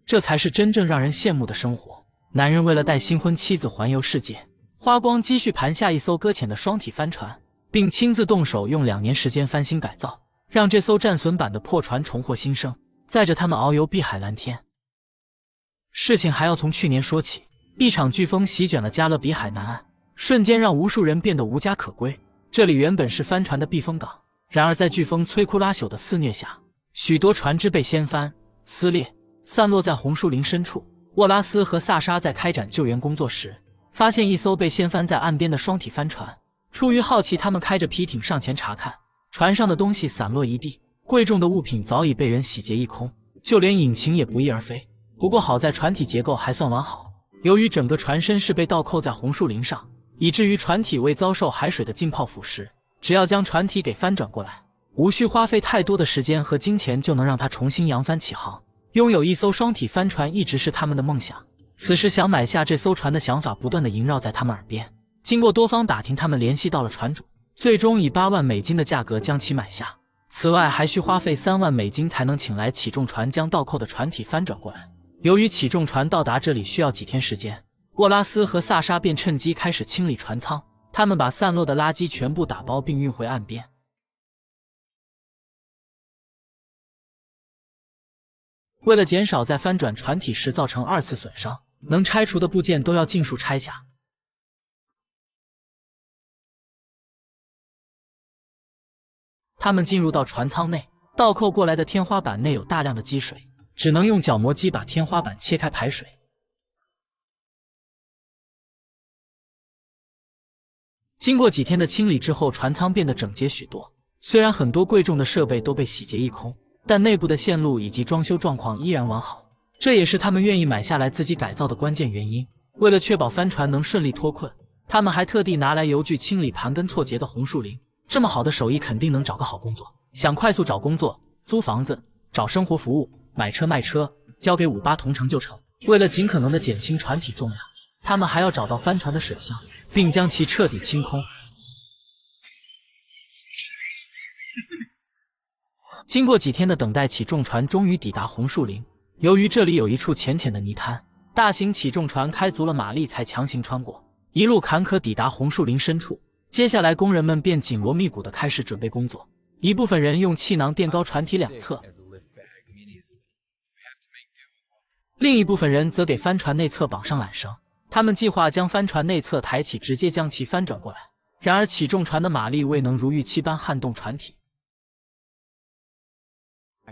这才是真正让人羡慕的生活。男人为了带新婚妻子环游世界，花光积蓄盘下一艘搁浅的双体帆船，并亲自动手用2年时间翻新改造，让这艘战损版的破船重获新生，载着他们遨游碧海蓝天。事情还要从去年说起，一场飓风席卷了加勒比海南岸，瞬间让无数人变得无家可归。这里原本是帆船的避风港，然而在飓风摧枯拉朽的肆虐下，许多船只被掀翻、撕裂，散落在红树林深处。沃拉斯和萨莎在开展救援工作时，发现一艘被掀翻在岸边的双体帆船。出于好奇，他们开着皮艇上前查看，船上的东西散落一地，贵重的物品早已被人洗劫一空，就连引擎也不翼而飞。不过好在船体结构还算完好，由于整个船身是被倒扣在红树林上，以至于船体未遭受海水的浸泡腐蚀，只要将船体给翻转过来，无需花费太多的时间和金钱就能让它重新扬帆起航。拥有一艘双体帆船一直是他们的梦想，此时想买下这艘船的想法不断地萦绕在他们耳边。经过多方打听，他们联系到了船主，最终以8万美金的价格将其买下。此外还需花费3万美金才能请来起重船将倒扣的船体翻转过来。由于起重船到达这里需要几天时间，沃拉斯和萨莎便趁机开始清理船舱，他们把散落的垃圾全部打包并运回岸边。为了减少在翻转船体时造成2次损伤，能拆除的部件都要尽数拆下。他们进入到船舱内，倒扣过来的天花板内有大量的积水，只能用角磨机把天花板切开排水。经过几天的清理之后，船舱变得整洁许多。虽然很多贵重的设备都被洗劫一空，但内部的线路以及装修状况依然完好，这也是他们愿意买下来自己改造的关键原因。为了确保帆船能顺利脱困，他们还特地拿来油具清理盘根错节的红树林。这么好的手艺肯定能找个好工作。想快速找工作、租房子、找生活服务、买车卖车，交给58同城就成。为了尽可能的减轻船体重量，他们还要找到帆船的水箱，并将其彻底清空。经过几天的等待，起重船终于抵达红树林。由于这里有一处浅浅的泥滩，大型起重船开足了马力才强行穿过，一路坎坷抵达红树林深处。接下来工人们便紧锣密鼓地开始准备工作，一部分人用气囊垫高船体两侧，另一部分人则给帆船内侧绑上缆绳。他们计划将帆船内侧抬起，直接将其翻转过来。然而起重船的马力未能如预期般撼动船体，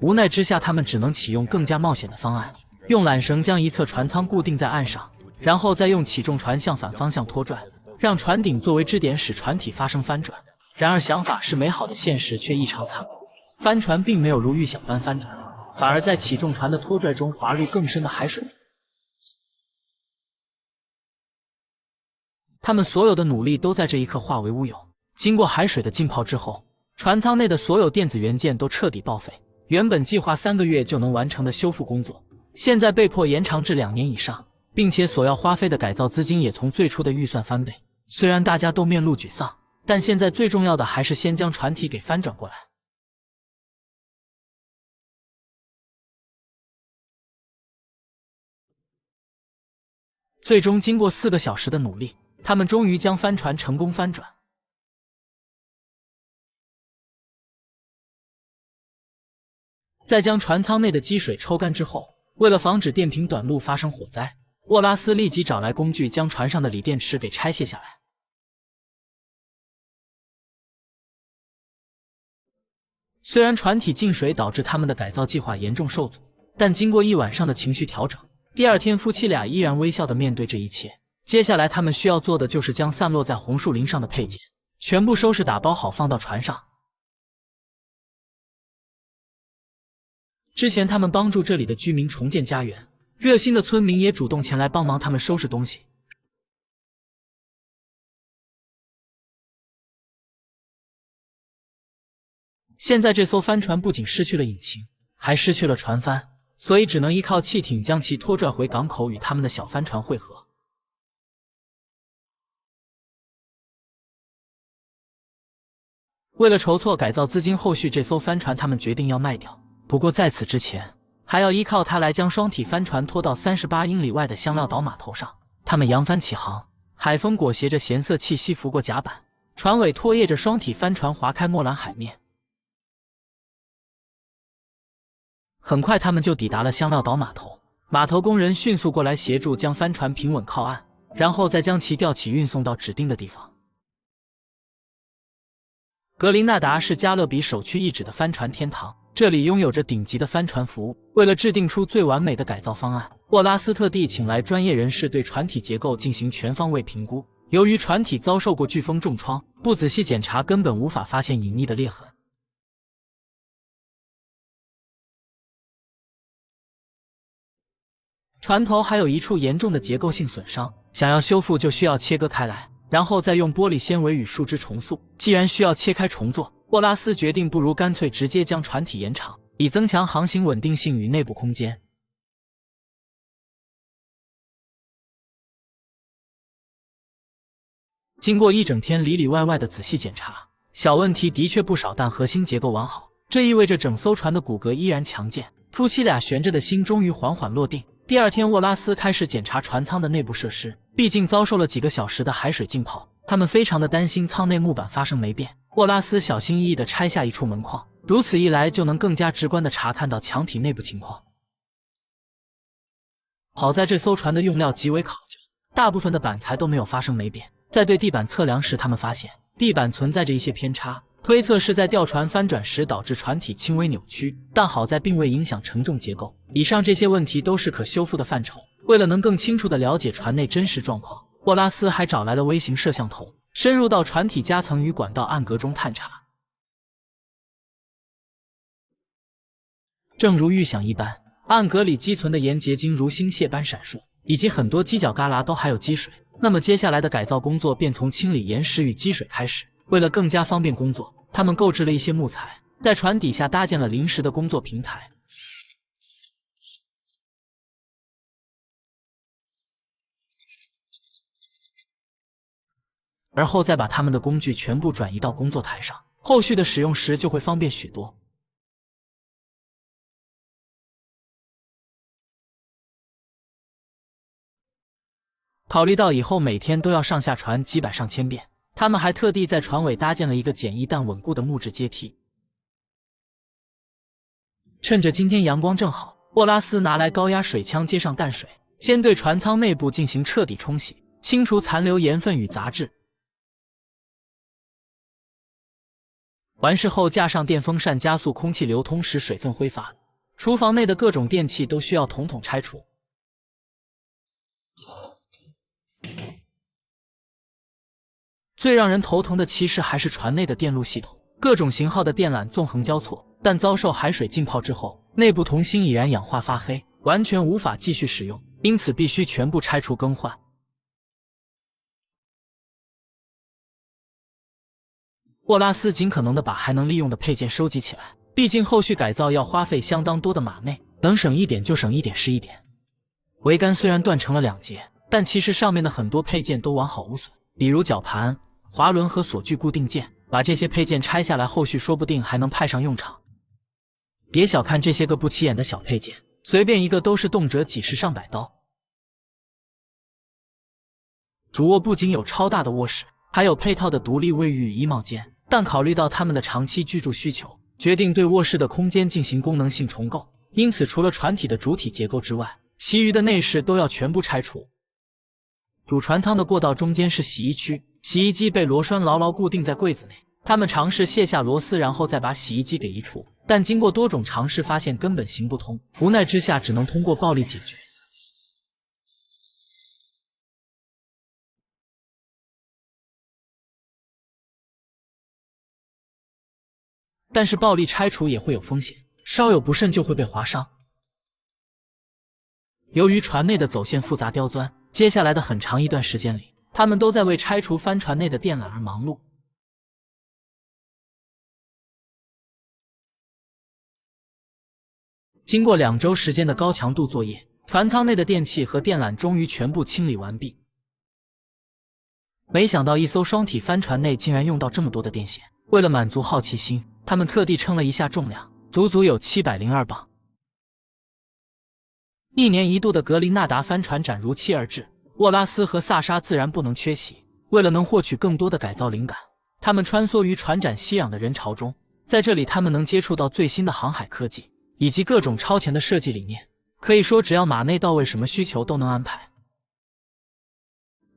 无奈之下，他们只能启用更加冒险的方案，用缆绳将一侧船舱固定在岸上，然后再用起重船向反方向拖拽，让船顶作为支点，使船体发生翻转。然而想法是美好的，现实却异常残酷。帆船并没有如预想般翻转，反而在起重船的拖拽中滑入更深的海水中。他们所有的努力都在这一刻化为乌有。经过海水的浸泡之后，船舱内的所有电子元件都彻底报废。原本计划3个月就能完成的修复工作，现在被迫延长至2年以上，并且所要花费的改造资金也从最初的预算翻倍。虽然大家都面露沮丧，但现在最重要的还是先将船体给翻转过来。最终经过4个小时的努力，他们终于将帆船成功翻转。在将船舱内的积水抽干之后，为了防止电瓶短路发生火灾，沃拉斯立即找来工具将船上的锂电池给拆卸下来。虽然船体进水导致他们的改造计划严重受阻，但经过一晚上的情绪调整，第二天夫妻俩依然微笑地面对这一切。接下来他们需要做的就是将散落在红树林上的配件全部收拾打包好放到船上。之前他们帮助这里的居民重建家园，热心的村民也主动前来帮忙他们收拾东西。现在这艘帆船不仅失去了引擎，还失去了船帆，所以只能依靠汽艇将其拖拽回港口与他们的小帆船汇合。为了筹措改造资金，后续这艘帆船他们决定要卖掉。不过在此之前，还要依靠它来将双体帆船拖到38英里外的香料岛码头上。他们扬帆起航，海风裹挟着咸涩气息拂过甲板，船尾拖曳着双体帆船划开墨蓝海面。很快，他们就抵达了香料岛码头。码头工人迅速过来协助将帆船平稳靠岸，然后再将其吊起运送到指定的地方。格林纳达是加勒比首屈一指的帆船天堂，这里拥有着顶级的帆船服务。为了制定出最完美的改造方案，沃拉斯特地请来专业人士对船体结构进行全方位评估。由于船体遭受过飓风重创，不仔细检查根本无法发现隐匿的裂痕。船头还有一处严重的结构性损伤，想要修复就需要切割开来，然后再用玻璃纤维与树枝重塑。既然需要切开重做，沃拉斯决定不如干脆直接将船体延长，以增强航行稳定性与内部空间。经过一整天里里外外的仔细检查，小问题的确不少，但核心结构完好，这意味着整艘船的骨骼依然强健。夫妻俩悬着的心终于缓缓落定。第二天，沃拉斯开始检查船舱的内部设施，毕竟遭受了几个小时的海水浸泡，他们非常的担心舱内木板发生霉变。沃拉斯小心翼翼地拆下一处门框，如此一来就能更加直观地查看到墙体内部情况。好在这艘船的用料极为考究，大部分的板材都没有发生霉变。在对地板测量时，他们发现地板存在着一些偏差，推测是在吊船翻转时导致船体轻微扭曲，但好在并未影响承重结构。以上这些问题都是可修复的范畴。为了能更清楚地了解船内真实状况，沃拉斯还找来了微型摄像头，深入到船体夹层与管道暗格中探查。正如预想一般，暗格里积存的盐结晶如星屑般闪烁，以及很多犄角旮旯都还有积水。那么接下来的改造工作便从清理岩石与积水开始。为了更加方便工作，他们购置了一些木材，在船底下搭建了临时的工作平台，而后再把他们的工具全部转移到工作台上，后续的使用时就会方便许多。考虑到以后每天都要上下船几百上千遍，他们还特地在船尾搭建了一个简易但稳固的木质阶梯。趁着今天阳光正好，沃拉斯拿来高压水枪接上淡水，先对船舱内部进行彻底冲洗，清除残留盐分与杂质。完事后架上电风扇加速空气流通，使水分挥发。厨房内的各种电器都需要统统拆除。最让人头疼的其实还是船内的电路系统，各种型号的电缆纵横交错，但遭受海水浸泡之后，内部铜芯已然氧化发黑，完全无法继续使用，因此必须全部拆除更换。沃拉斯尽可能的把还能利用的配件收集起来，毕竟后续改造要花费相当多的马内，能省一点就省一点是一点。桅杆虽然断成了2节，但其实上面的很多配件都完好无损，比如绞盘、滑轮和锁具固定件，把这些配件拆下来，后续说不定还能派上用场。别小看这些个不起眼的小配件，随便一个都是动辄几十上百刀。主卧不仅有超大的卧室，还有配套的独立卫浴与衣帽间，但考虑到他们的长期居住需求，决定对卧室的空间进行功能性重构，因此除了船体的主体结构之外，其余的内饰都要全部拆除。主船舱的过道中间是洗衣区，洗衣机被螺栓牢牢固定在柜子内。他们尝试卸下螺丝，然后再把洗衣机给移除，但经过多种尝试，发现根本行不通。无奈之下，只能通过暴力解决。但是暴力拆除也会有风险，稍有不慎就会被划伤。由于船内的走线复杂刁钻，接下来的很长一段时间里，他们都在为拆除帆船内的电缆而忙碌。经过2周时间的高强度作业，船舱内的电器和电缆终于全部清理完毕。没想到一艘双体帆船内竟然用到这么多的电线，为了满足好奇心，他们特地称了一下重量，足足有702磅。1年1度的格林纳达帆船展如期而至，沃拉斯和萨莎自然不能缺席。为了能获取更多的改造灵感，他们穿梭于船展熙攘的人潮中。在这里，他们能接触到最新的航海科技以及各种超前的设计理念。可以说，只要马内到位，什么需求都能安排。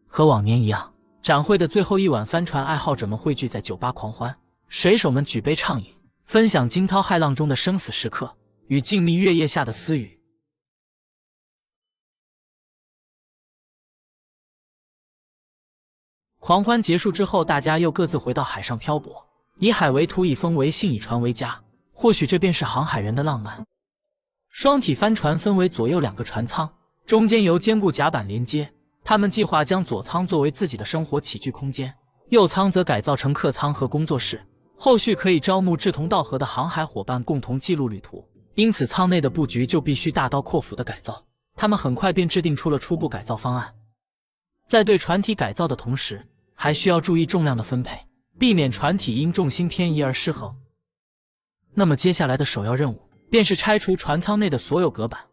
和往年一样，展会的最后一晚，帆船爱好者们汇聚在酒吧狂欢，水手们举杯畅饮，分享惊涛骇浪中的生死时刻与静谧月夜下的私语。狂欢结束之后，大家又各自回到海上漂泊，以海为图，以风为信，以船为家。或许这便是航海人的浪漫。双体帆船分为左右2个船舱，中间由坚固甲板连接。他们计划将左舱作为自己的生活起居空间，右舱则改造成客舱和工作室，后续可以招募志同道合的航海伙伴共同记录旅途。因此舱内的布局就必须大刀阔斧的改造。他们很快便制定出了初步改造方案。在对船体改造的同时，还需要注意重量的分配，避免船体因重心偏移而失衡。那么接下来的首要任务便是拆除船舱内的所有隔板。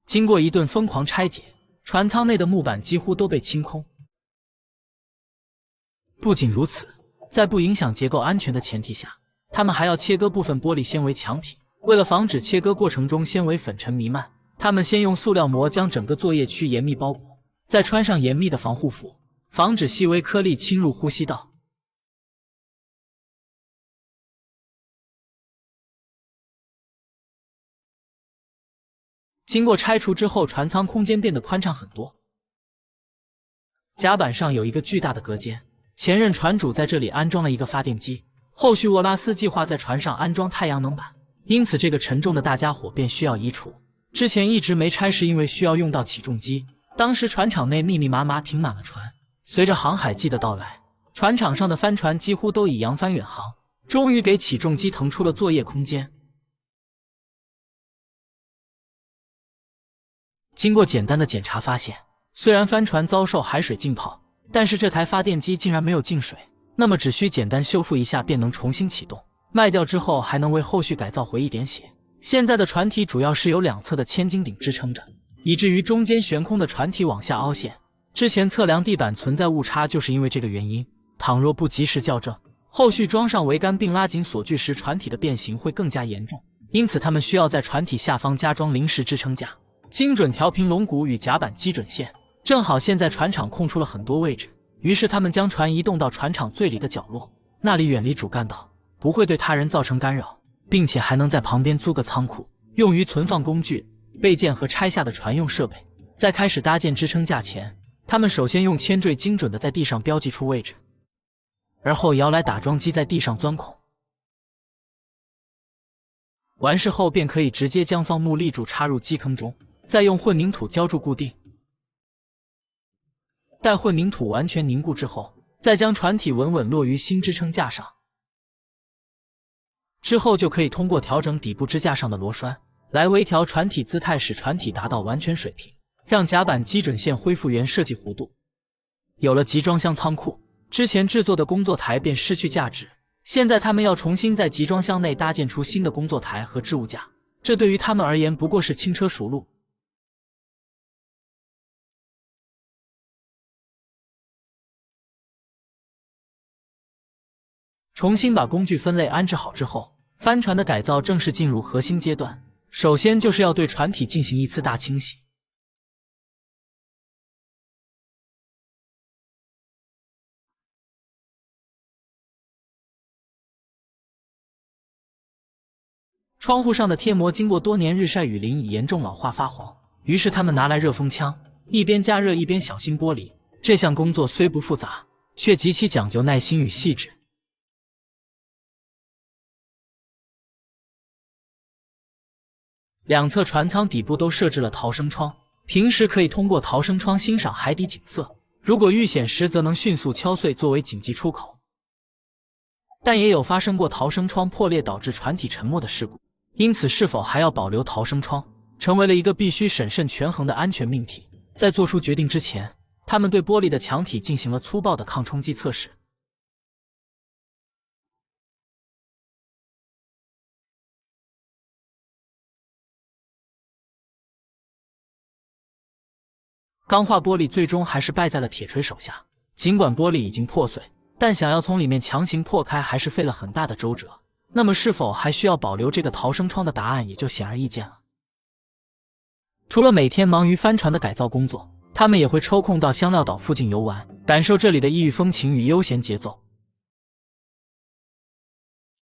经过一顿疯狂拆解，船舱内的木板几乎都被清空。不仅如此，在不影响结构安全的前提下，他们还要切割部分玻璃纤维墙体。为了防止切割过程中纤维粉尘弥漫，他们先用塑料膜将整个作业区严密包裹，再穿上严密的防护服，防止细微颗粒侵入呼吸道。经过拆除之后，船舱空间变得宽敞很多。甲板上有一个巨大的隔间，前任船主在这里安装了一个发电机。后续沃拉斯计划在船上安装太阳能板，因此这个沉重的大家伙便需要移除。之前一直没拆是因为需要用到起重机，当时船厂内密密麻麻停满了船。随着航海季的到来，船场上的帆船几乎都已扬帆远航，终于给起重机腾出了作业空间。经过简单的检查发现，虽然帆船遭受海水浸泡，但是这台发电机竟然没有进水，那么只需简单修复一下便能重新启动，卖掉之后还能为后续改造回一点血。现在的船体主要是由2侧的千斤顶支撑着，以至于中间悬空的船体往下凹陷。之前测量地板存在误差就是因为这个原因，倘若不及时校正，后续装上桅杆并拉紧锁具时，船体的变形会更加严重。因此他们需要在船体下方加装临时支撑架，精准调平龙骨与甲板基准线。正好现在船场空出了很多位置，于是他们将船移动到船场最里的角落，那里远离主干道，不会对他人造成干扰，并且还能在旁边租个仓库，用于存放工具、备件和拆下的船用设备。在开始搭建支撑架前，他们首先用铅坠精准地在地上标记出位置，而后摇来打桩机在地上钻孔。完事后便可以直接将放木立柱插入基坑中，再用混凝土浇筑固定。待混凝土完全凝固之后，再将船体稳稳落于新支撑架上。之后就可以通过调整底部支架上的螺栓来微调船体姿态，使船体达到完全水平，让甲板基准线恢复原设计弧度。有了集装箱仓库，之前制作的工作台便失去价值，现在他们要重新在集装箱内搭建出新的工作台和置物架，这对于他们而言不过是轻车熟路。重新把工具分类安置好之后，帆船的改造正式进入核心阶段。首先就是要对船体进行一次大清洗。窗户上的贴膜经过多年日晒雨淋已严重老化发黄，于是他们拿来热风枪，一边加热一边小心剥离。这项工作虽不复杂，却极其讲究耐心与细致。两侧船舱底部都设置了逃生窗，平时可以通过逃生窗欣赏海底景色，如果遇险时则能迅速敲碎作为紧急出口。但也有发生过逃生窗破裂导致船体沉没的事故，因此是否还要保留逃生窗，成为了一个必须审慎权衡的安全命题。在做出决定之前，他们对玻璃的墙体进行了粗暴的抗冲击测试。钢化玻璃最终还是败在了铁锤手下。尽管玻璃已经破碎，但想要从里面强行破开，还是费了很大的周折。那么，是否还需要保留这个逃生窗的答案也就显而易见了。除了每天忙于帆船的改造工作，他们也会抽空到香料岛附近游玩，感受这里的异域风情与悠闲节奏。